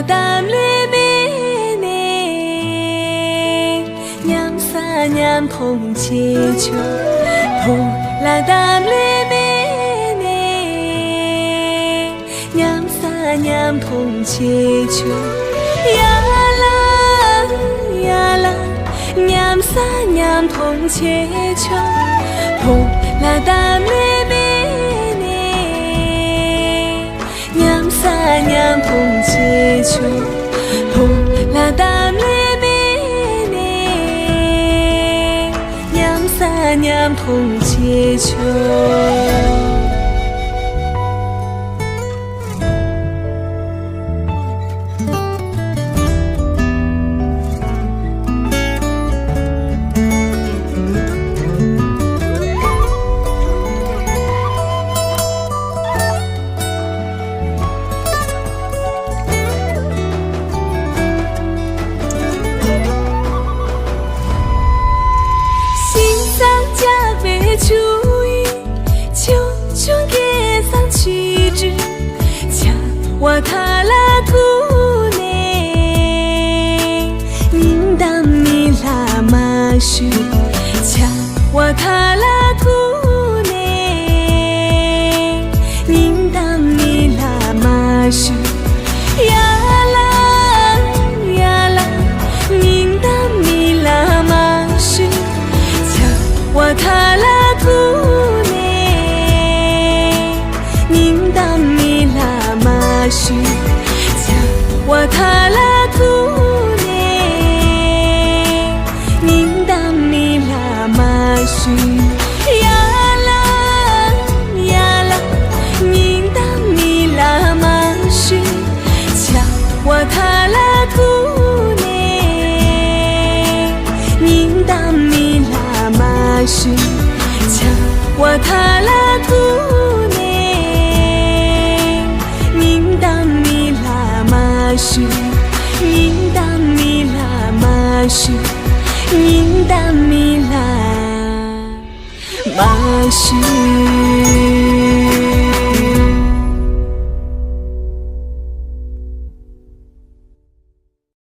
tam lê mê nê nham sa nham thong chê cho thô là tam lê mê nê nham sa nham thong chê cho ya la nham sa nham thong chê cho thô là tam lê mê nham sa nham thong chê cho thô là tam lê mê nê nham sa nham thong chê cho注意，就给上去之，恰我他拉土呢，宁当米拉马须，恰我他拉土呢，宁当米拉马须，呀啦，宁当米拉马须，恰我他拉。土呢，宁当米拉马须，恰我他拉土呢，宁当米拉马须，呀啦，宁当米拉马须，恰我他拉土呢，宁当米拉马须。我他拉土呢，宁当米拉马须，宁当米拉马须，宁当米拉马须。